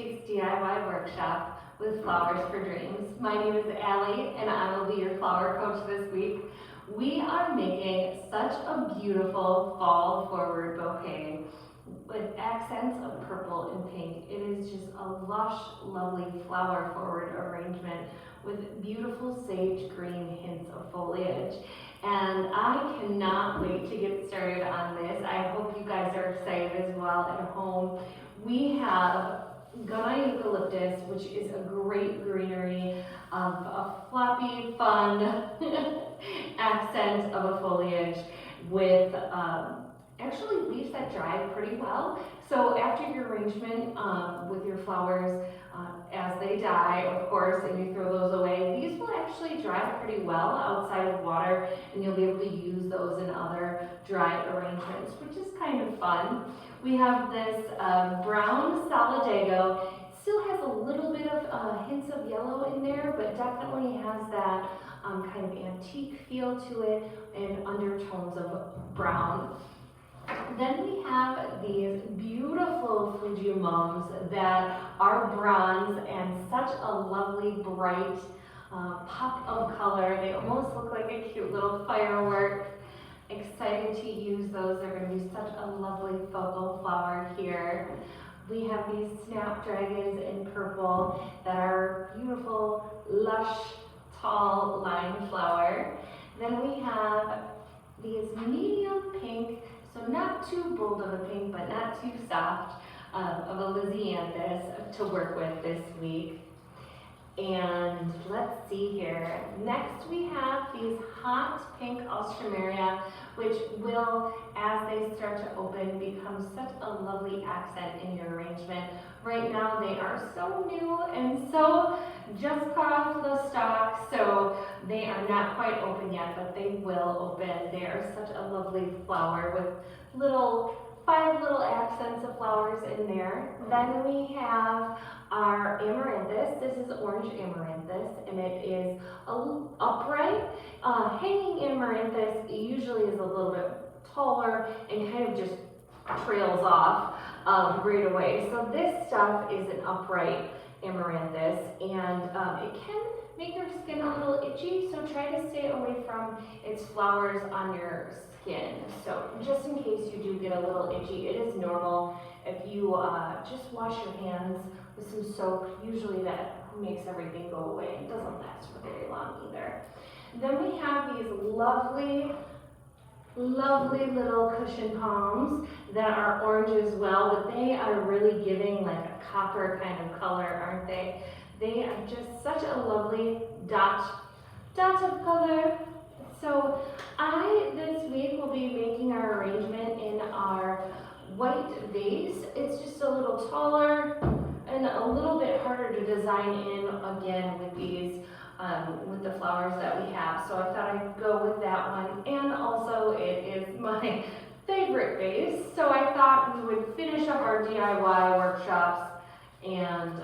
week's DIY workshop with Flowers for Dreams. My name is Allie and I will be your flower coach this week. We are making such a beautiful fall forward bouquet with accents of purple and pink. It is just a lush, lovely flower forward arrangement with beautiful sage green hints of foliage. And I cannot wait to get started on this. I hope you guys are excited as well at home. We have Gunai eucalyptus, which is a great greenery of a floppy, fun accent of a foliage with actually leaves that dry pretty well. So after your arrangement with your flowers, as they die, of course, and you throw those away, these will actually dry pretty well outside of water, and you'll be able to use those in other dry arrangements, which is kind of fun. We have this brown salidago. It still has a little bit of hints of yellow in there, but definitely has that kind of antique feel to it and undertones of brown. Then we have these beautiful Fuji mums that are bronze and such a lovely bright pop of color. They almost look like a cute little firework. Excited to use those. They're going to be such a lovely focal flower here. We have these snapdragons in purple that are beautiful, lush, tall line flower. Then we have these medium pink, so not too bold of a pink, but not too soft, of a lisianthus to work with this week. And let's see here. Next we have these hot pink alstroemeria, which will, as they start to open, become such a lovely accent in your arrangement. Right now they are so new and so just cut off the stalk, so they are not quite open yet, but they will open. They are such a lovely flower with five little accents of flowers in there. Then we have our amaranthus. This is orange amaranthus, and it is upright. Hanging amaranthus usually is a little bit taller and kind of just trails off right away. So this stuff is an upright amaranthus, and it can make your skin a little itchy, so try to stay away from its flowers on your skin. So just in case you do get a little itchy, it is normal. If you just wash your hands with some soap, usually that makes everything go away. It doesn't last for very long either. Then we have these lovely little cushion palms that are orange as well, but they are really giving like a copper kind of color, aren't they? They are just such a lovely dot of color. So this week will be making our arrangement in our white vase. It's just a little taller and a little bit harder to design in again with these with the flowers that we have. So I thought I'd go with that one, and also it is my favorite vase. So I thought we would finish up our DIY workshops and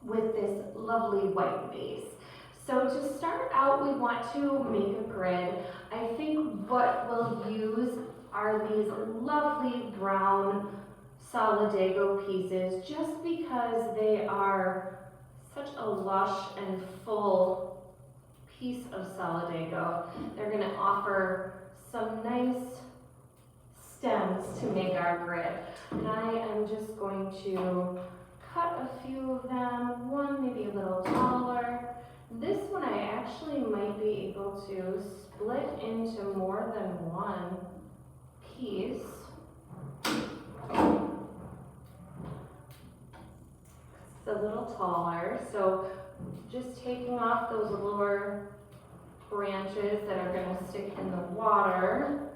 with this lovely white vase. So to start out, we want to make a grid. I think what we'll use are these lovely brown salidago pieces, just because they are such a lush and full piece of salidago. They're going to offer some nice stems to make our grid. And I am just going to cut a few of them, one maybe a little taller. This one I actually might be able to split into more than one piece. It's a little taller, so just taking off those lower branches that are going to stick in the water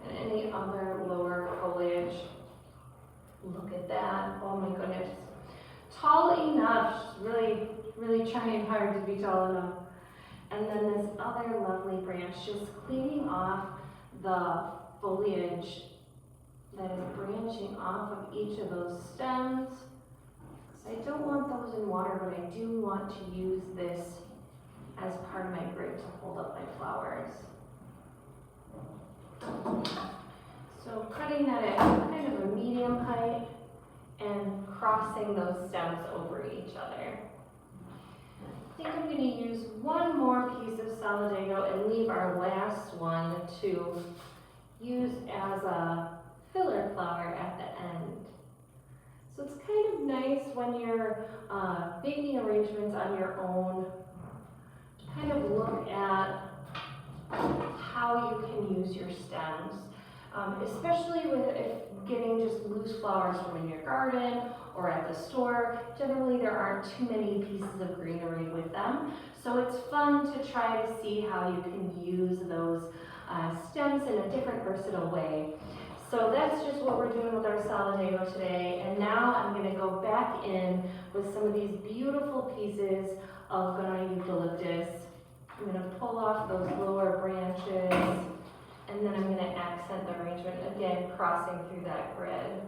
and any other lower foliage. Look at that, oh my goodness. Tall enough, really trying hard to be tall enough. And then this other lovely branch, just cleaning off the foliage that is branching off of each of those stems. So I don't want those in water, but I do want to use this as part of my grid to hold up my flowers. So cutting that at kind of a medium height and crossing those stems over each other. I think I'm going to use one more piece of salidago and leave our last one to use as a filler flower at the end. So it's kind of nice when you're making arrangements on your own to kind of look at how you can use your stems, especially with getting just loose flowers from in your garden or at the store. Generally there aren't too many pieces of greenery with them, so it's fun to try to see how you can use those stems in a different versatile way. So that's just what we're doing with our salidago today, and now I'm going to go back in with some of these beautiful pieces of Gunna eucalyptus. I'm going to pull off those lower branches, and then I'm going to accent the arrangement again, crossing through that grid.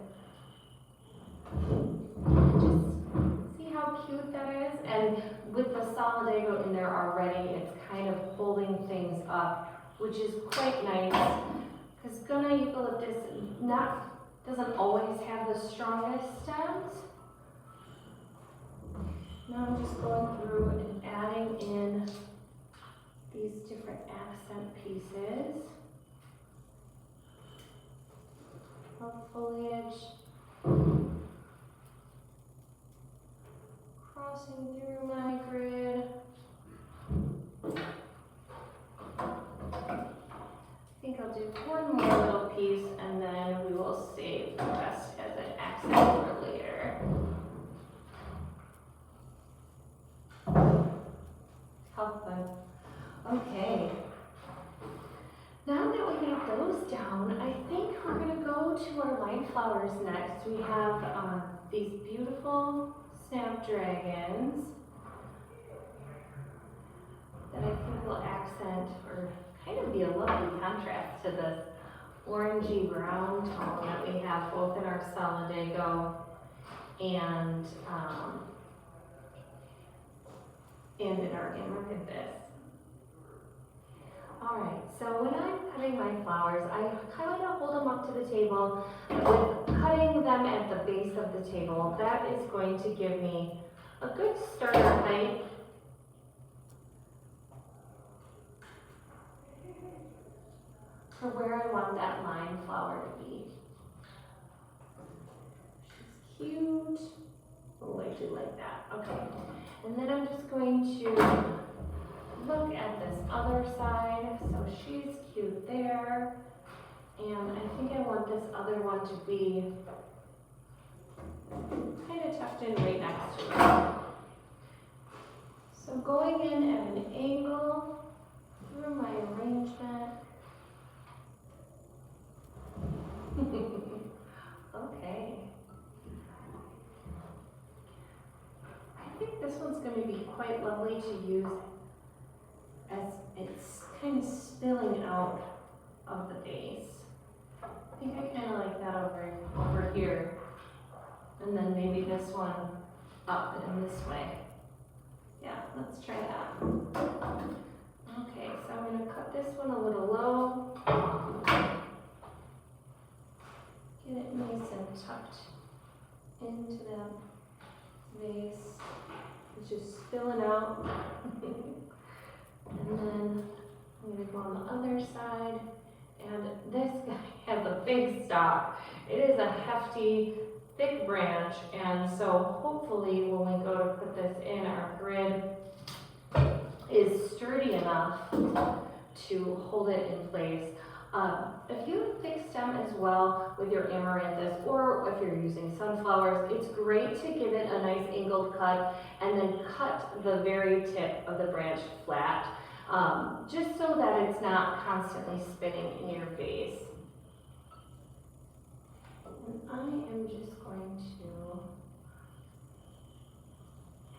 Just see how cute that is? And with the salidago in there already, it's kind of holding things up, which is quite nice, because Gunna eucalyptus doesn't always have the strongest stems. Now I'm just going through and adding in these different accent pieces of foliage, crossing through my grid. I think I'll do one more little piece and then we will save the rest as an accent for later. How fun. Okay. Now that we got those down, I think we're going to go to our light flowers next. We have these beautiful snapdragons that I think will accent or kind of be a lovely contrast to this orangey brown tone that we have both in our salidago and in our amaranthus. Alright, so when I'm cutting my flowers, I kind of hold them up to the table. With cutting them at the base of the table, that is going to give me a good starter height. For where I want that lime flower to be. She's cute. Oh, I do like that. Okay. And then I'm just going to look at this other side. So she's cute there. And I think I want this other one to be kind of tucked in right next to it. So going in at an angle through my arrangement. Okay. I think this one's going to be quite lovely to use as it's kind of spilling out of the base. I think I kind of like that over here. And then maybe this one up and this way. Yeah, let's try that. Okay, so I'm going to cut this one a little low. Get it nice and tucked into that vase, which is spilling out. And then I'm going to go on the other side. And this guy has a big stalk. It is a hefty, thick branch. And so hopefully when we go to put this in, our grid is sturdy enough to hold it in place. If you have a thick stem as well with your amaranthus, or if you're using sunflowers, it's great to give it a nice angled cut and then cut the very tip of the branch flat, just so that it's not constantly spinning in your vase. And I am just going to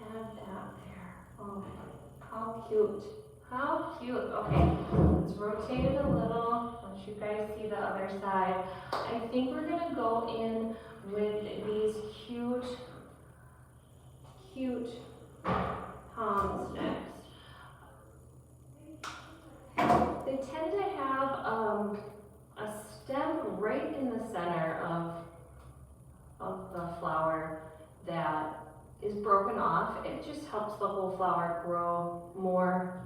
add that there. Oh, how cute. How cute. Okay, let's rotate it a little. Let you guys see the other side. I think we're going to go in with these cute pomps next. They tend to have a stem right in the center of the flower, is broken off, it just helps the whole flower grow more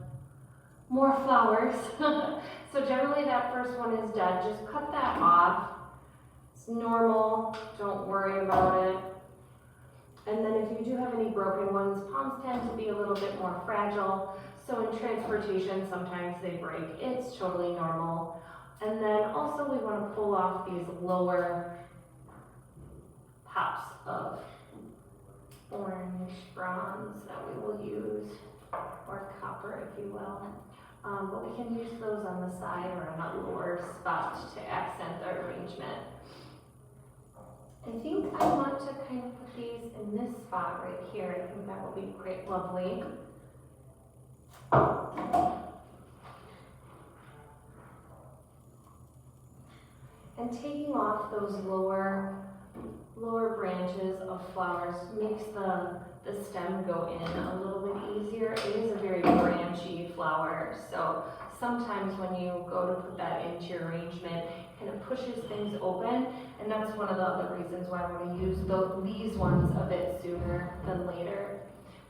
flowers. So generally that first one is dead, just cut that off. It's normal, don't worry about it. And then if you do have any broken ones, palms tend to be a little bit more fragile, so in transportation sometimes they break. It's totally normal. And then also we want to pull off these lower pops of orange bronze that we will use, or copper if you will. But we can use those on the side or on that lower spot to accent the arrangement. I think I want to kind of put these in this spot right here. I think that will be great, lovely. And taking off those lower branches of flowers makes the stem go in a little bit easier. It is a very branchy flower, so sometimes when you go to put that into your arrangement, it kind of pushes things open, and that's one of the other reasons why I want to use these ones a bit sooner than later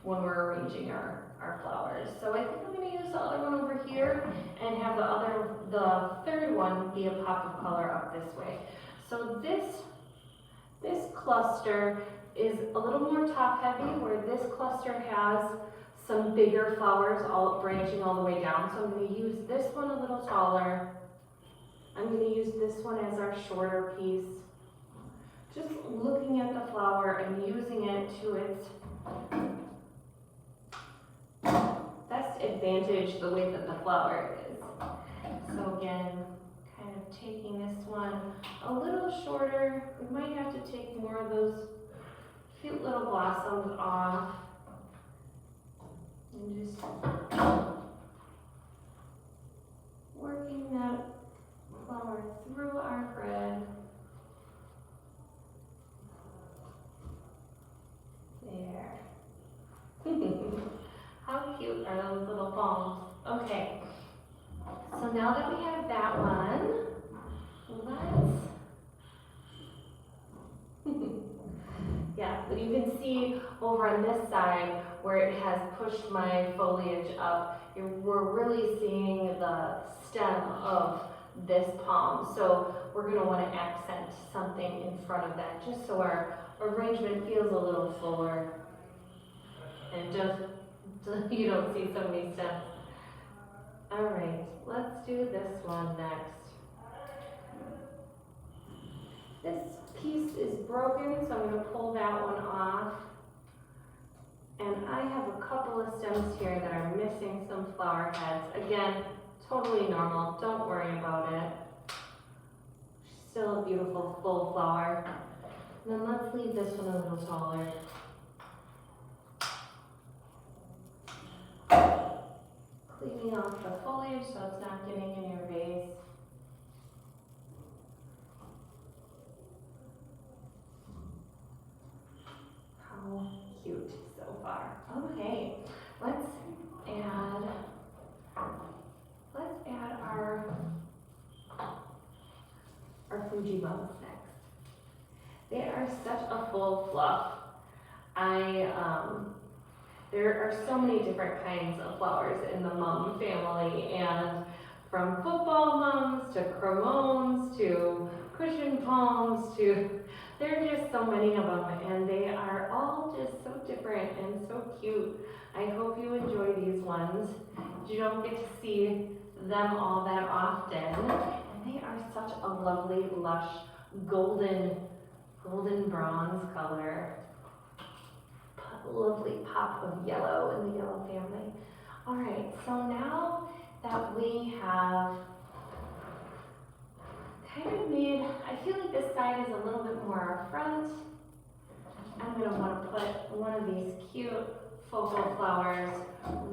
when we're arranging our flowers. So I think I'm going to use the other one over here and have the third one be a pop of color up this way. So this cluster is a little more top heavy, where this cluster has some bigger flowers all branching all the way down. So I'm going to use this one a little taller. I'm going to use this one as our shorter piece. Just looking at the flower and using it to its best advantage the way that the flower is. So again, kind of taking this one a little shorter. We might have to take more of those cute little blossoms off. And just working that flower through our grid. There. How cute are those little palms? Okay, so now that we have that one, yeah, but you can see over on this side where it has pushed my foliage up, we're really seeing the stem of this palm. So we're going to want to accent something in front of that, just so our arrangement feels a little fuller and just you don't see so many stems. All right, let's do this one next. This piece is broken, so I'm going to pull that one off. And I have a couple of stems here that are missing some flower heads. Again, totally normal, don't worry about it. Still a beautiful full flower. And then let's leave this one a little taller. Cleaning off the foliage so it's not getting in your vase. How cute so far. Okay, let's add our Fuji bugs next. They are such a full fluff. There are so many different kinds of flowers in the mum family, and from football mums to cremones to cushion palms to, there are just so many of them, and they are all just so different and so cute. I hope you enjoy these ones. You don't get to see them all that often, and they are such a lovely, lush, golden bronze color. Lovely pop of yellow in the yellow family. All right, so now that we have kind of made, I feel like this side is a little bit more our front. I'm going to want to put one of these cute focal flowers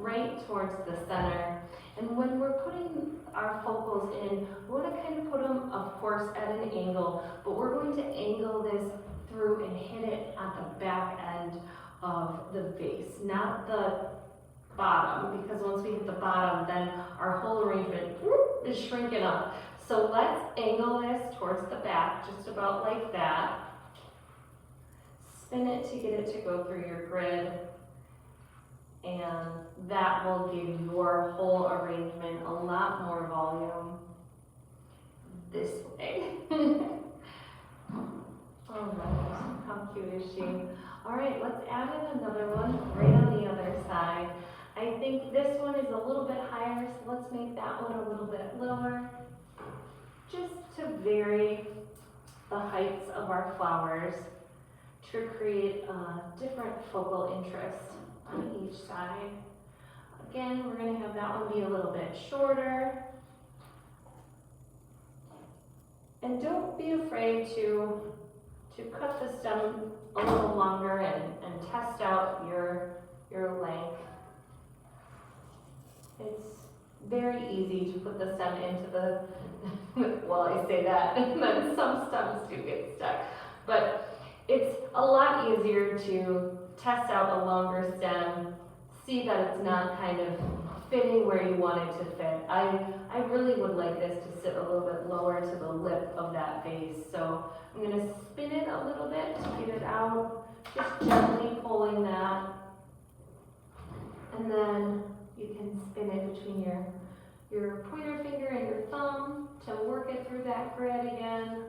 right towards the center. And when we're putting our focals in, we want to kind of put them, of course, at an angle, but we're going to angle this through and hit it at the back end of the vase, not the bottom, because once we hit the bottom, then our whole arrangement is shrinking up. So let's angle this towards the back, just about like that. spin it to get it to go through your grid, and that will give your whole arrangement a lot more volume this way. Alright, how cute is she? Alright, let's add in another one right on the other side. I think this one is a little bit higher, so let's make that one a little bit lower, just to vary the heights of our flowers to create a different focal interest on each side. Again, we're going to have that one be a little bit shorter. And don't be afraid to cut the stem a little longer and test out your length. It's very easy to put the stem into the, well, I say that, and then some stems do get stuck. But it's a lot easier to test out a longer stem, see that it's not kind of fitting where you want it to fit. I really would like this to sit a little bit lower to the lip of that vase. So I'm going to spin it a little bit to get it out, just gently pulling that. And then you can spin it between your pointer finger and your thumb to work it through that grid again.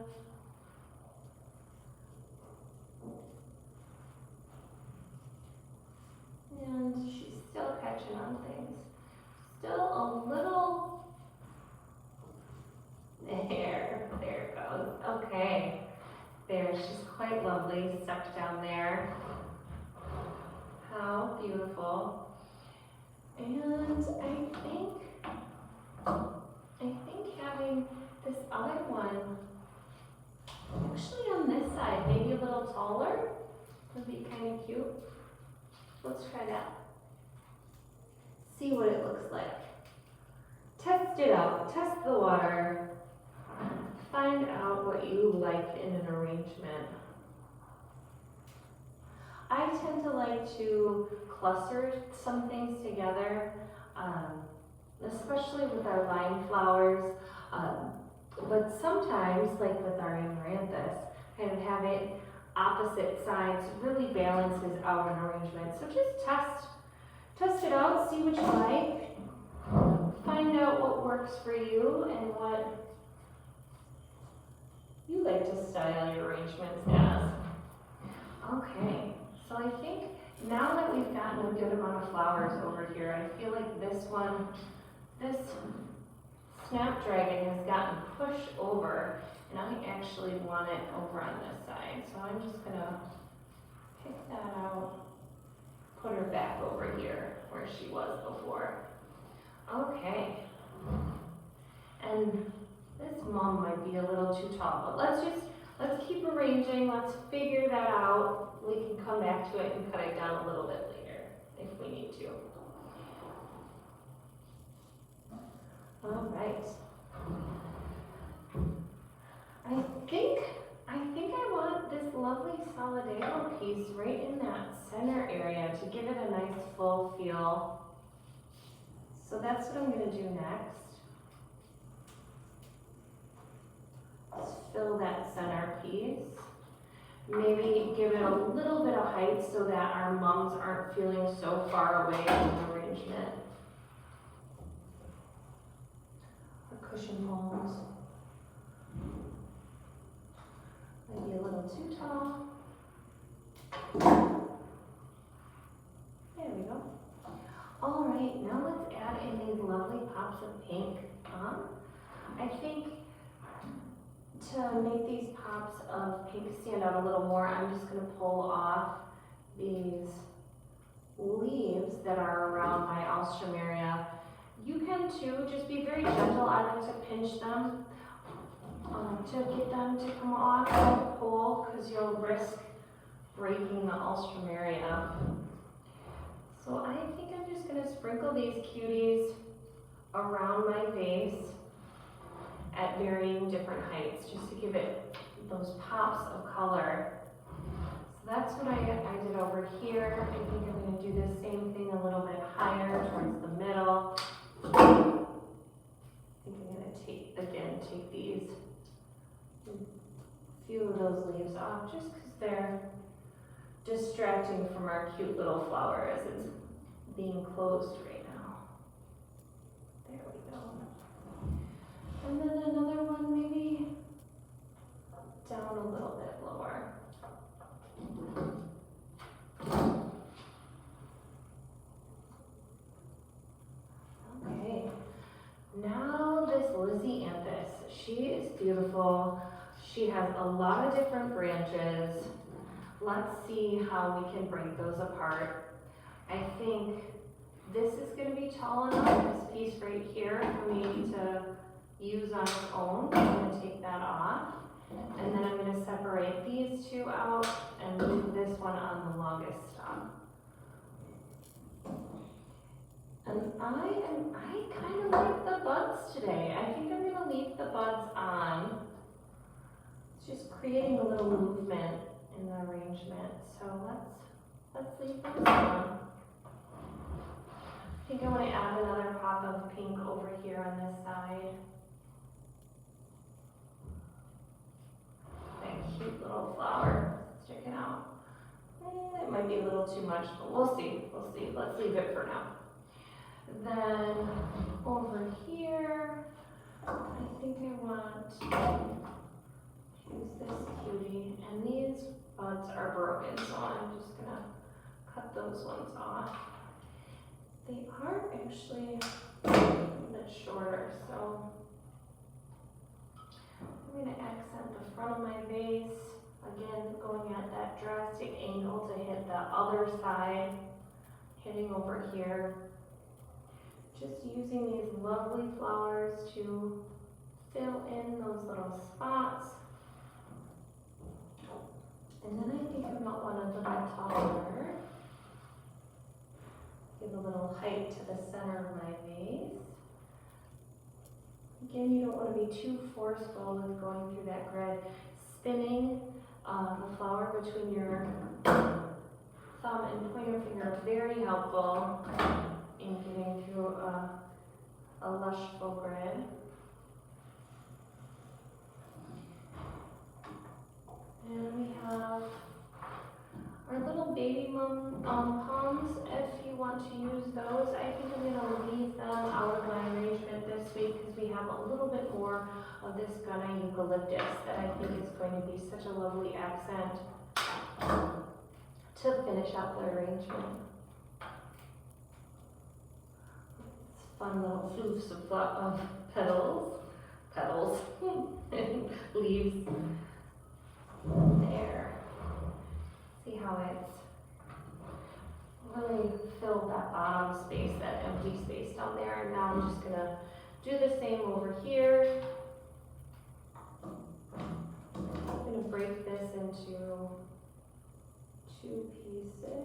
And she's still catching on things. Still a little, there it goes. Okay, there, she's quite lovely, stuck down there. How beautiful. And I think having this other one, actually on this side, maybe a little taller, would be kind of cute. Let's try that. See what it looks like. Test it out, test the water, find out what you like in an arrangement. I tend to like to cluster some things together, especially with our line flowers, but sometimes, like with our amaranthus, kind of having opposite sides really balances out an arrangement. So just test it out, see what you like, find out what works for you and what you like to style your arrangements as. Okay, so I think now that we've gotten a good amount of flowers over here, I feel like this snapdragon has gotten pushed over, and I actually want it over on this side. So I'm just gonna pick that out, put her back over here where she was before. Okay. And this mom might be a little too tall, but let's keep arranging, let's figure that out. We can come back to it and cut it down a little bit later if we need to. All right. I think I want this lovely salidago piece right in that center area to give it a nice full feel. So that's what I'm going to do next. Let's fill that center piece. Maybe give it a little bit of height so that our mums aren't feeling so far away from the arrangement. Our cushion palms. Maybe a little too tall. There we go. All right, now let's add in these lovely pops of pink. I think to make these pops of pink stand out a little more, I'm just going to pull off these leaves that are around my alstroemeria. You can too, just be very gentle. I like to pinch them to get them to come off and pull, because you'll risk breaking the alstroemeria. So I think I'm just going to sprinkle these cuties around my vase at varying different heights, just to give it those pops of color. So that's what I did over here. I think I'm going to do the same thing a little bit higher towards the middle. I think I'm going to take these, a few of those leaves off, just because they're distracting from our cute little flower as it's being closed right now. There we go. And then another one maybe down a little bit lower. Okay, now this lisianthus, she is beautiful. She has a lot of different branches. Let's see how we can break those apart. I think this is going to be tall enough, this piece right here, for me to use on its own. I'm going to take that off. And then I'm going to separate these two out and leave this one on the longest stem. And I kind of like the buds today. I think I'm going to leave the buds on. It's just creating a little movement in the arrangement. So let's leave those on. I think I want to add another pop of pink over here on this side. That cute little flower sticking out. It might be a little too much, but we'll see. We'll see. Let's leave it for now. Then over here, I think I want to use this cutie. And these buds are broken, so I'm just going to cut those ones off. They are actually a bit shorter, so I'm going to accent the front of my vase. Again, going at that drastic angle to hit the other side, hitting over here. Just using these lovely flowers to fill in those little spots. And then I think I might want a little taller. Give a little height to the center of my vase. Again, you don't want to be too forceful with going through that grid. Spinning the flower between your thumb and pointer finger, very helpful in getting through a lush full grid. And we have our little baby pomps. If you want to use those, I think I'm going to leave them out of my arrangement this week because we have a little bit more of this Gunna eucalyptus that I think is going to be such a lovely accent to finish out the arrangement. Fun little floofs of petals, and leaves. There. See how it's really filled that bottom space, that empty space down there. And now I'm just going to do the same over here. I'm going to break this into 2 pieces.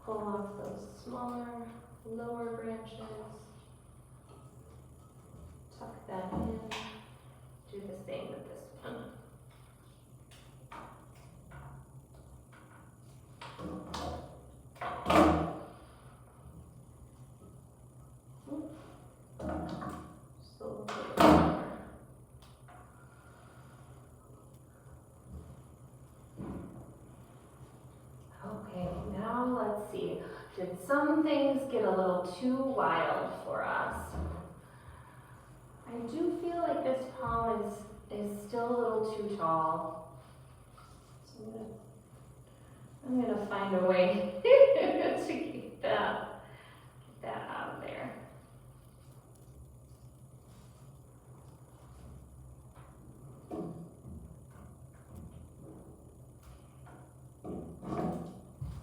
Pull off those smaller, lower branches. Tuck that in. Do the same with this one. Just a little bit more. Okay, now let's see. Did some things get a little too wild for us? I do feel like this palm is still a little too tall. So I'm gonna find a way to keep that out of there.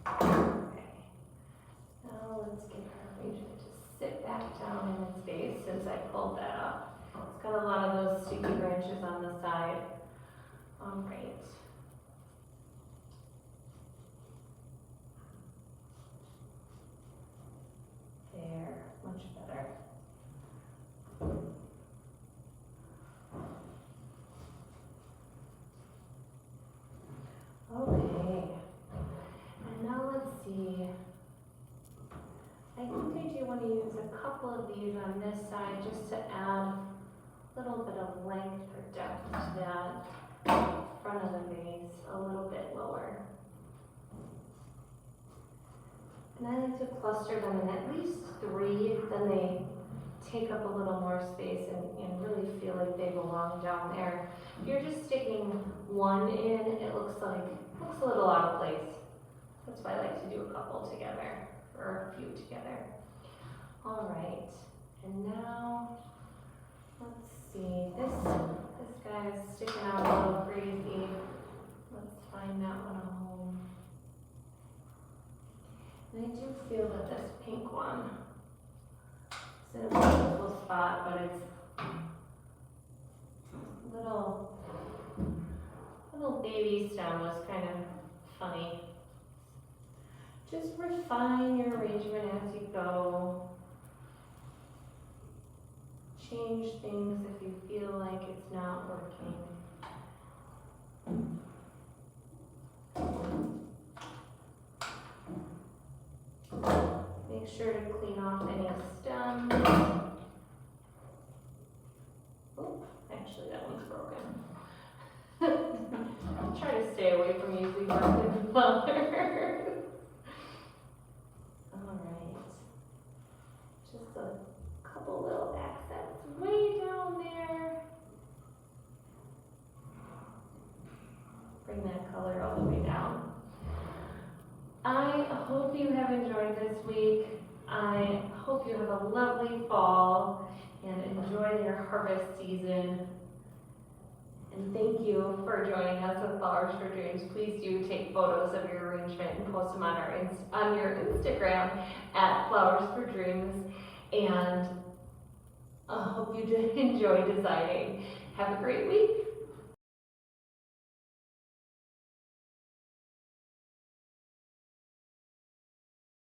Okay. Now let's get our arrangement to sit back down in its base since I pulled that up. It's got a lot of those sticky branches on the side. All right. There, much better. Okay. And now let's see. I think I do want to use a couple of these on this side just to add a little bit of length or depth to that a little bit lower. And I like to cluster them in at least 3, then they take up a little more space and really feel like they belong down there. If you're just sticking one in, it looks a little out of place. That's why I like to do a couple together, or a few together. All right, and now, let's see, this guy is sticking out a little crazy. Let's find that one a home. And I do feel that this pink one is in a beautiful spot, but it's little baby stem was kind of funny. Just refine your arrangement as you go. Change things if you feel like it's not working. Make sure to clean off any stems. Oh, actually that one's broken. Try to stay away from using broken flowers. Alright. Just a couple little accents way down there. Bring that color all the way down. I hope you have enjoyed this week. I hope you have a lovely fall and enjoy your harvest season. And thank you for joining us at Flowers for Dreams. Please do take photos of your arrangement and post them on your Instagram at Flowers for Dreams. And I hope you did enjoy designing. Have a great week.